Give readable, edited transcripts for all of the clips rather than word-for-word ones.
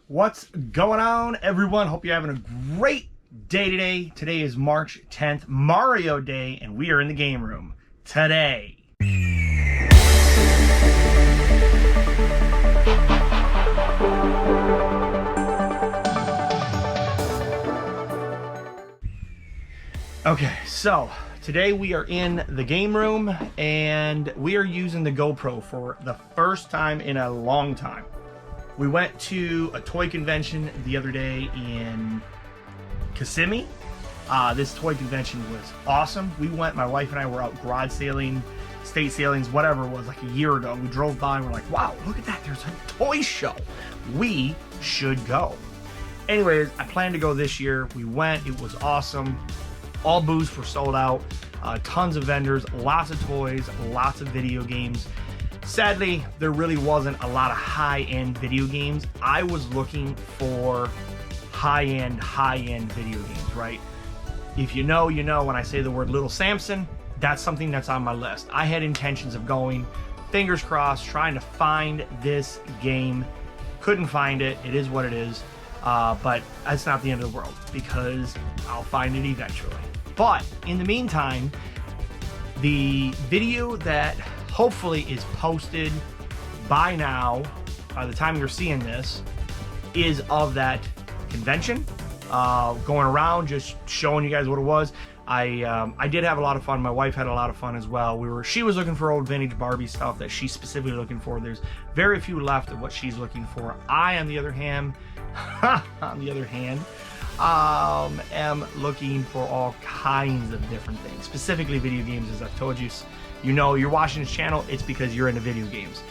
What's going on, everyone? Hope you're having a great day today. Today is March 10th, Mario Day, and we are in the game room today. Okay, so today we are in the game room and we are using the GoPro for the first time in a long time. We went to a toy convention the other day in Kissimmee. This toy convention was awesome. We went, my wife and I were out garage sailing, state sailings, whatever it was, like a year ago. We drove by and we're like, wow, look at that, there's a toy show. We should go. Anyways, I plan to go this year. We went, it was awesome. All booths were sold out, tons of vendors, lots of toys, lots of video games. Sadly, there really wasn't a lot of high-end video games. I was looking for high-end video games, right? If you know, you know. When I say the word Little Samson, that's something that's on my list. I had intentions of going, fingers crossed, trying to find this game. Couldn't find it. It is what it is. But that's not the end of the world, because I'll find it eventually. But in the meantime, the video that hopefully is posted by now, by the time you're seeing this, is of that convention, going around just showing you guys what it was. I did have a lot of fun. My wife had a lot of fun as well. She was looking for old vintage Barbie stuff that she's specifically looking for. There's very few left of what she's looking for. I, on the other hand, am looking for all kinds of different things, specifically video games. As I've told you, you know, you're watching this channel, it's because you're into video games.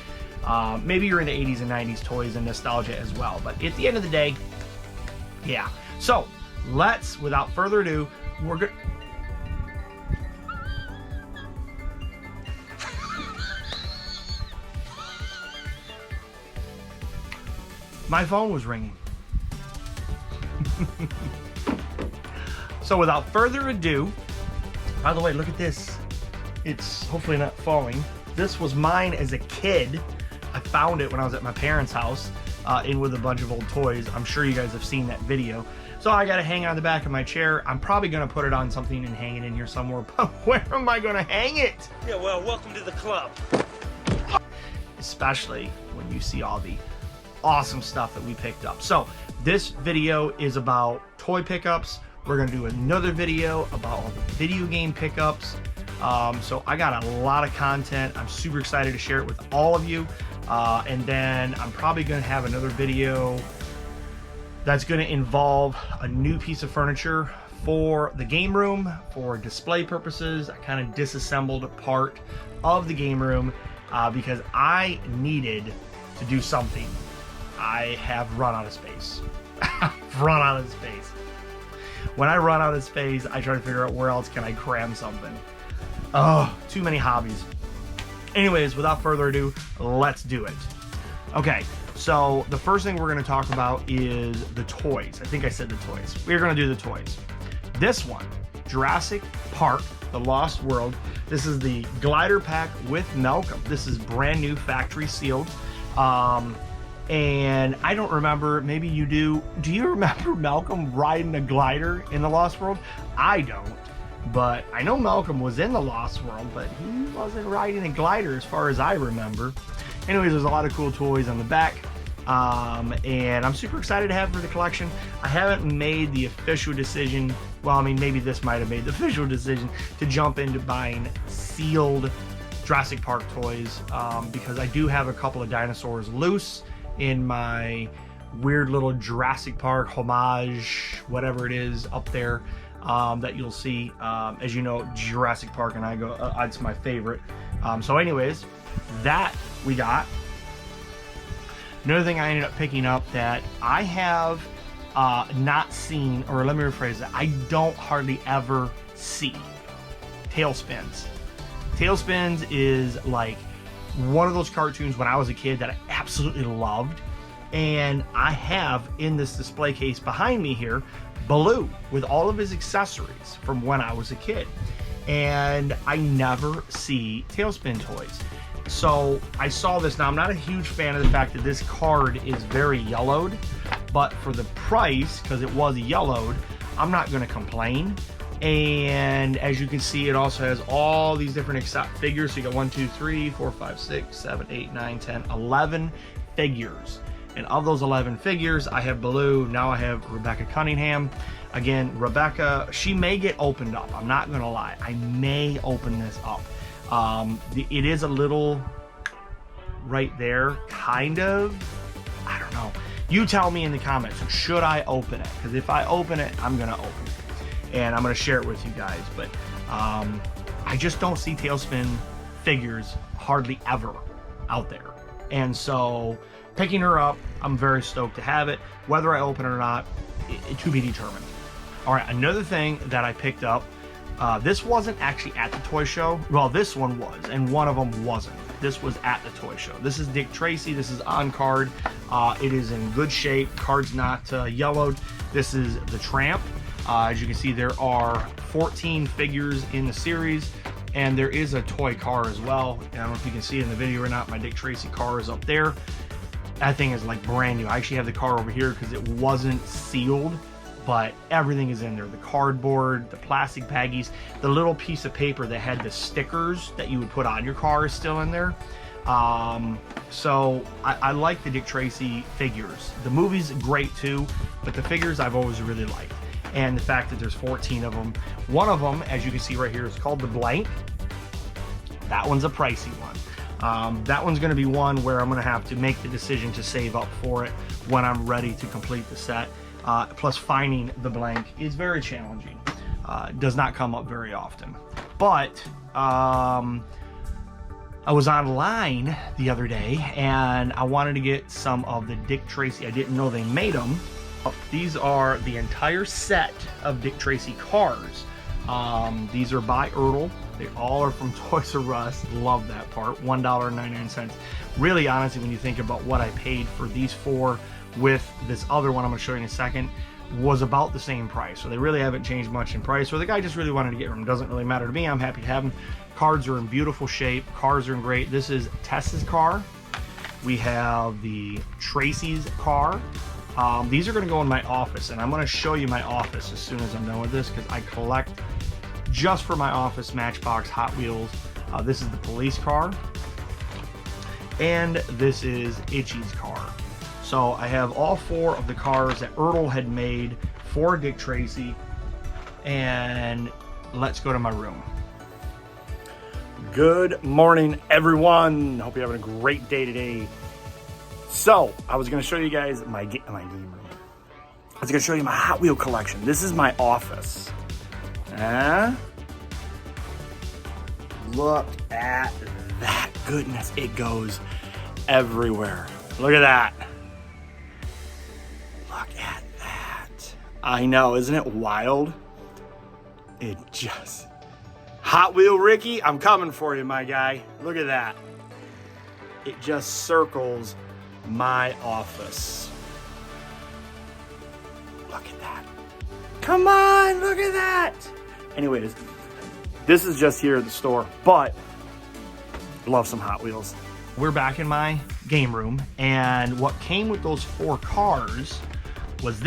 Maybe you're into 80s and 90s toys and nostalgia as well, but at the end of the day, yeah. So let's, without further ado, we're good. My phone was ringing. So without further ado, by the way, look at this. It's hopefully not falling. This was mine as a kid. I found it when I was at my parents' house, in with a bunch of old toys. I'm sure you guys have seen that video. So I got to hang it on the back of my chair. I'm probably going to put it on something and hang it in here somewhere. But where am I going to hang it? Yeah, well, welcome to the club. Especially when you see all the awesome stuff that we picked up. So this video is about toy pickups. We're going to do another video about all the video game pickups. So I got a lot of content. I'm super excited to share it with all of you. And then I'm probably going to have another video that's going to involve a new piece of furniture for the game room for display purposes. I kind of disassembled a part of the game room because I needed to do something. I have run out of space. Run out of space. When I run out of space, I try to figure out where else can I cram something. Oh, too many hobbies. Anyways, without further ado, let's do it. Okay, so the first thing we're going to talk about is the toys. I think I said the toys. We're going to do the toys. This one, Jurassic Park, The Lost World. This is the glider pack with Malcolm. This is brand new, factory sealed. And I don't remember, maybe you do. Do you remember Malcolm riding a glider in The Lost World? I don't. But I know Malcolm was in The Lost World, but he wasn't riding a glider as far as I remember. Anyways, there's a lot of cool toys on the back. And I'm super excited to have for the collection. I haven't made the official decision. Well, I mean, maybe this might have made the official decision to jump into buying sealed Jurassic Park toys, because I do have a couple of dinosaurs loose in my weird little Jurassic Park homage, whatever it is up there. That you'll see. As you know, Jurassic Park and I go, it's my favorite. So anyways, that we got. Another thing I ended up picking up that I have not seen, or let me rephrase that, I don't hardly ever see. Tailspins. Tailspins is like one of those cartoons when I was a kid that I absolutely loved. And I have in this display case behind me here, Baloo with all of his accessories from when I was a kid. And I never see Tailspin toys. So I saw this. Now, I'm not a huge fan of the fact that this card is very yellowed, but for the price, because it was yellowed, I'm not going to complain. And as you can see, it also has all these different figures. So you got 1, 2, 3, 4, 5, 6, 7, 8, 9, 10, 11 figures. And of those 11 figures, I have Baloo. Now I have Rebecca Cunningham. Again, Rebecca, she may get opened up. I'm not going to lie. I may open this up. It is a little right there, kind of. I don't know. You tell me in the comments, should I open it? Because if I open it, I'm going to open it. And I'm going to share it with you guys. But I just don't see Tailspin figures hardly ever out there. And so picking her up, I'm very stoked to have it. Whether I open it or not, to be determined. All right, another thing that I picked up, this wasn't actually at the toy show. Well, this one was, and one of them wasn't. This was at the toy show. This is Dick Tracy. This is on card. It is in good shape. Card's not yellowed. This is the Tramp. As you can see, there are 14 figures in the series, and there is a toy car as well. I don't know if you can see it in the video or not. My Dick Tracy car is up there. That thing is like brand new. I actually have the car over here because it wasn't sealed, but everything is in there. The cardboard, the plastic baggies, the little piece of paper that had the stickers that you would put on your car is still in there. So I like the Dick Tracy figures. The movie's great too, but the figures I've always really liked. And the fact that there's 14 of them. One of them, as you can see right here, is called the Blank. That one's a pricey one. That one's going to be one where I'm going to have to make the decision to save up for it when I'm ready to complete the set. Plus finding the Blank is very challenging. Does not come up very often. But I was online the other day and I wanted to get some of the Dick Tracy. I didn't know they made them. These are the entire set of Dick Tracy cars. These are by Ertl. They all are from Toys R Us. Love that part. $1.99. Really, honestly, when you think about what I paid for these four with this other one I'm going to show you in a second, was about the same price. So they really haven't changed much in price. So the guy just really wanted to get them. Doesn't really matter to me. I'm happy to have them. Cards are in beautiful shape. Cars are in great. This is Tess's car. We have the Tracy's car. These are going to go in my office, and I'm going to show you my office as soon as I'm done with this, because I collect just for my office Matchbox Hot Wheels. This is the police car, and this is Itchy's car. So I have all four of the cars that Ertl had made for Dick Tracy, and let's go to my room. Good morning, everyone. Hope you're having a great day today. So, I was going to show you guys my game room. I was going to show you my Hot Wheel collection. This is my office. Look at that. Goodness, it goes everywhere. Look at that. Look at that. I know, isn't it wild? It just... Hot Wheel Ricky, I'm coming for you, my guy. Look at that. It just circles my office. Look at that. Come on, look at that. Anyways, this is just here at the store, but love some Hot Wheels. We're back in my game room, and what came with those four cars was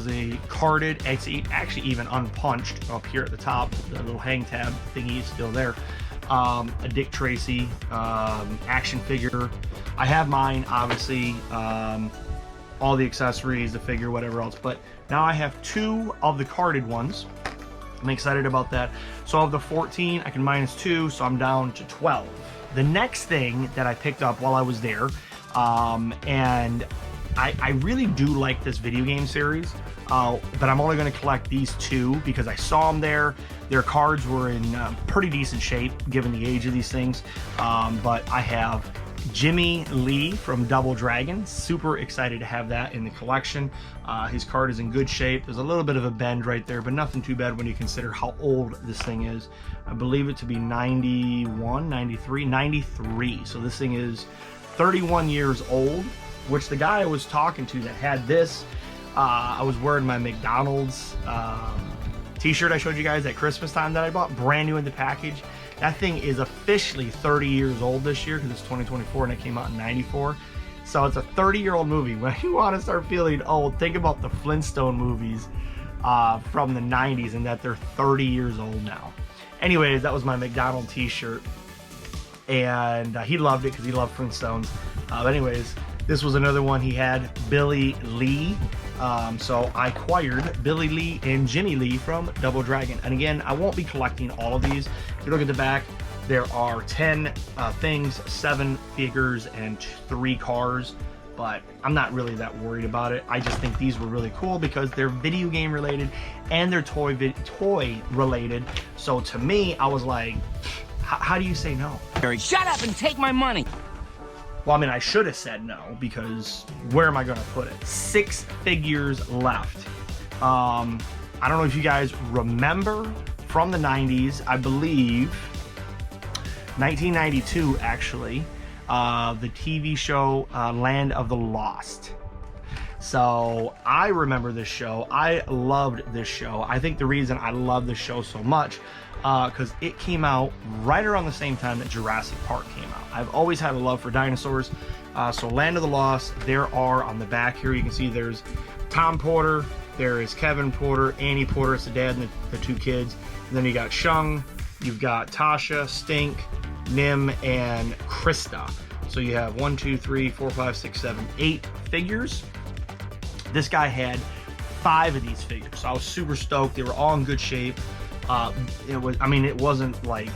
a carded, actually even unpunched up here at the top. The little hang tab thingy is still there. A Dick Tracy action figure. I have mine, obviously, all the accessories, the figure, whatever else, but now I have two of the carded ones. I'm excited about that. So of the 14, I can minus 2, so I'm down to 12. The next thing that I picked up while I was there, and I really do like this video game series, but I'm only going to collect these two because I saw them there. Their cards were in pretty decent shape given the age of these things, but I have Jimmy Lee from Double Dragon. Super excited to have that in the collection. His card is in good shape. There's a little bit of a bend right there, but nothing too bad when you consider how old this thing is. I believe it to be 91, 93, 93. So this thing is 31 years old, which the guy I was talking to that had this, I was wearing my McDonald's t-shirt I showed you guys at Christmas time that I bought, brand new in the package. That thing is officially 30 years old this year because it's 2024 and it came out in 94. So it's a 30-year-old movie. When you want to start feeling old, think about the Flintstone movies from the 90s and that they're 30 years old now. Anyways, that was my McDonald t-shirt. And he loved it because he loved Flintstones. But anyways, this was another one he had, Billy Lee. So I acquired Billy Lee and Jimmy Lee from Double Dragon. And again, I won't be collecting all of these. If you look at the back, there are 10 things, 7 figures, and 3 cars. But I'm not really that worried about it. I just think these were really cool because they're video game related and they're toy related. So to me, I was like, how do you say no? Shut up and take my money. Well, I mean, I should have said no because where am I going to put it? 6 figures left. I don't know if you guys remember from the 90s, I believe, 1992 actually, the TV show Land of the Lost. So I remember this show. I loved this show. I think the reason I love this show so much because it came out right around the same time that Jurassic Park came out. I've always had a love for dinosaurs. So Land of the Lost, there are on the back here, you can see there's Tom Porter, there is Kevin Porter, Annie Porter, it's the dad and the 2 kids. And then you got Shung, you've got Tasha, Stink, Nim, and Krista. So you have 1, 2, 3, 4, 5, 6, 7, 8 figures. This guy had 5 of these figures. So I was super stoked. They were all in good shape. It wasn't like,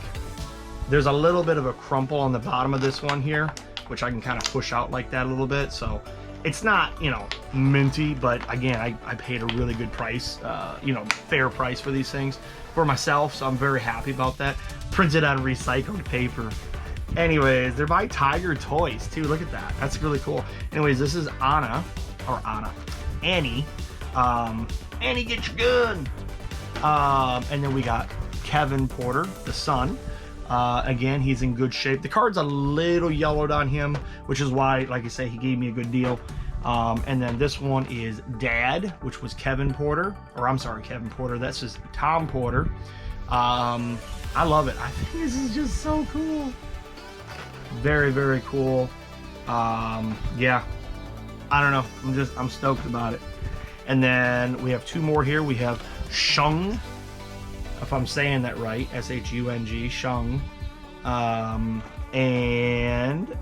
there's a little bit of a crumple on the bottom of this one here, which I can kind of push out like that a little bit. So it's not, minty, but again, I paid a really good price, fair price for these things for myself. So I'm very happy about that. Printed on recycled paper. Anyways, they're by Tiger Toys too. Look at that. That's really cool. Anyways, this is Annie. Annie, get your gun. And then we got Kevin Porter, the son. Again, he's in good shape. The card's a little yellowed on him, which is why, like I say, he gave me a good deal. And then this one is Dad, which was Kevin Porter. Kevin Porter. That's just Tom Porter. I love it. I think this is just so cool. Very, very cool. Yeah. I don't know. I'm stoked about it. And then we have 2 more here. We have Shung, if I'm saying that right, S-H-U-N-G, Shung. And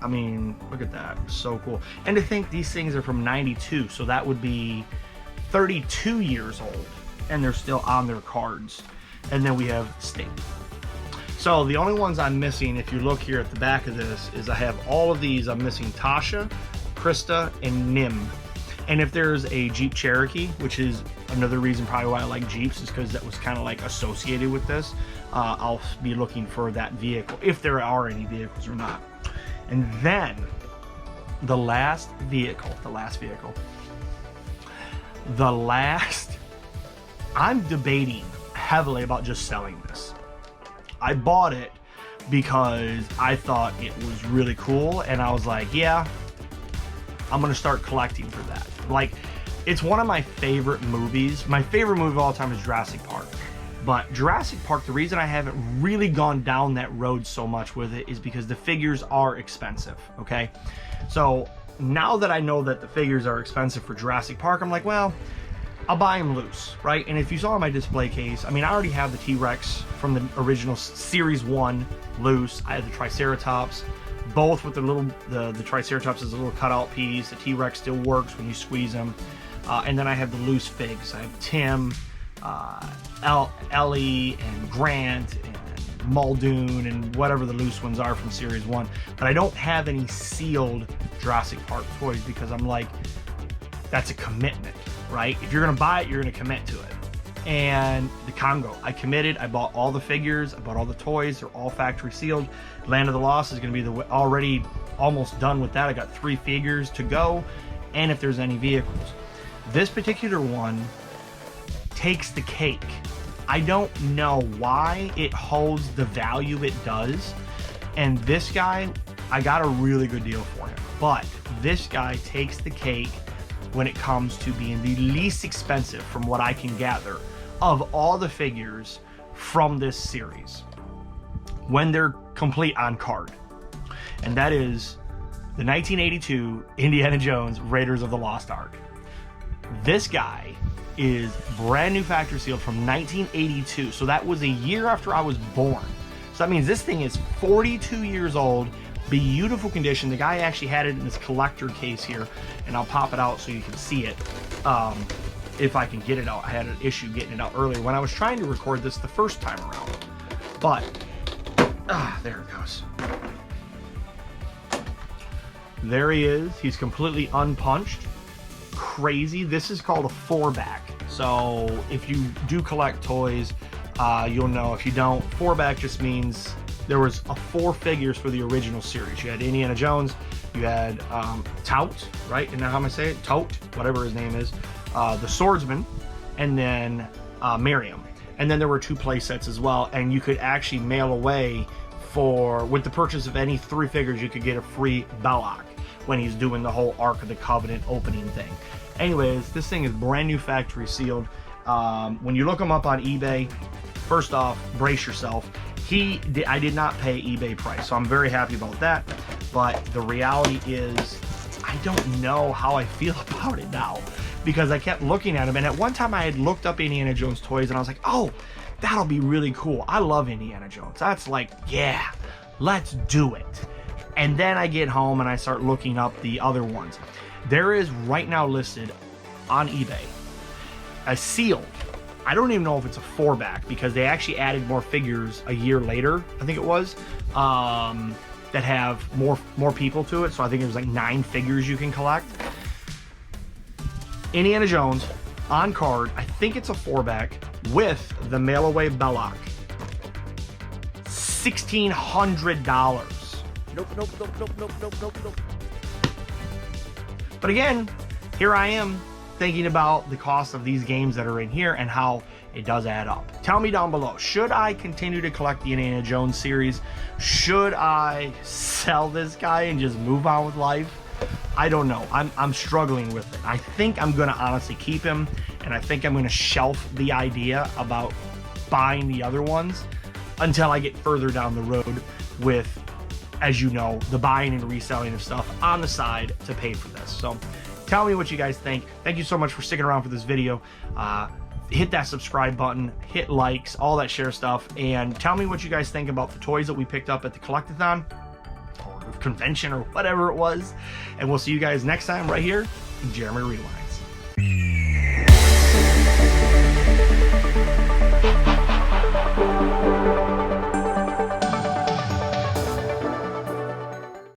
I mean, look at that, so cool. And to think these things are from 92, so that would be 32 years old, and they're still on their cards. And then we have Sting. So the only ones I'm missing, if you look here at the back of this, is I have all of these. I'm missing Tasha, Krista, and Nim. And if there's a Jeep Cherokee, which is another reason probably why I like Jeeps, is because that was kind of like associated with this, I'll be looking for that vehicle, if there are any vehicles or not. And then the last, I'm debating heavily about just selling this. I bought it because I thought it was really cool, and I was like, yeah, I'm gonna start collecting for that. Like, it's one of my favorite movies. My favorite movie of all time is Jurassic Park. But Jurassic Park, the reason I haven't really gone down that road so much with it is because the figures are expensive, okay? So now that I know that the figures are expensive for Jurassic Park, I'm like, well, I'll buy them loose, right? And if you saw my display case, I mean, I already have the T-Rex from the original Series 1 loose. I have the Triceratops, both with the Triceratops is a little cutout piece. The T-Rex still works when you squeeze them. And then I have the loose figs. I have Tim, Ellie, and Grant, and Muldoon, and whatever the loose ones are from Series 1. But I don't have any sealed Jurassic Park toys because I'm like, that's a commitment, right? If you're gonna buy it, you're gonna commit to it. And the Congo, I committed. I bought all the figures, I bought all the toys. They're all factory sealed. Land of the Lost is gonna be already almost done with that. I got 3 figures to go, and if there's any vehicles. This particular one takes the cake. I don't know why it holds the value it does. And this guy, I got a really good deal for him. But this guy takes the cake when it comes to being the least expensive, from what I can gather, of all the figures from this series when they're complete on card. And that is the 1982 Indiana Jones Raiders of the Lost Ark. This guy is brand new factory sealed from 1982. So that was a year after I was born. So that means this thing is 42 years old, beautiful condition. The guy actually had it in his collector case here, and I'll pop it out so you can see it. If I can get it out. I had an issue getting it out earlier when I was trying to record this the first time around. But, there it goes. There he is. He's completely unpunched. Crazy. This is called a 4-back. So if you do collect toys, you'll know. If you don't, 4-back just means there was 4 figures for the original series. You had Indiana Jones, you had Tout, right? Isn't that how I say it? Tout, whatever his name is. The Swordsman, and then Miriam. And then there were 2 play sets as well, and you could actually mail away with the purchase of any 3 figures, you could get a free Belloc when he's doing the whole Ark of the Covenant opening thing. Anyways, this thing is brand new factory sealed. When you look him up on eBay, first off, brace yourself. I did not pay eBay price, so I'm very happy about that. But the reality is, I don't know how I feel about it now, because I kept looking at him, and at one time I had looked up Indiana Jones toys, and I was like, oh, that'll be really cool. I love Indiana Jones. That's like, yeah, let's do it. And then I get home and I start looking up the other ones. There is right now listed on eBay a sealed, I don't even know if it's a 4-back, because they actually added more figures a year later, I think it was, that have more people to it. So I think there's like 9 figures you can collect. Indiana Jones on card, I think it's a 4-back with the mail away Belloc. $1,600. Nope. But again, here I am thinking about the cost of these games that are in here and how it does add up. Tell me down below, should I continue to collect the Indiana Jones series? Should I sell this guy and just move on with life? I don't know. I'm struggling with it. I think I'm going to honestly keep him, and I think I'm going to shelf the idea about buying the other ones until I get further down the road with, as you know, the buying and reselling of stuff on the side to pay for this. So tell me what you guys think. Thank you so much for sticking around for this video. Hit that subscribe button, hit likes, all that share stuff, and tell me what you guys think about the toys that we picked up at the Collectathon or convention or whatever it was. And we'll see you guys next time right here in Jeremy Rewind.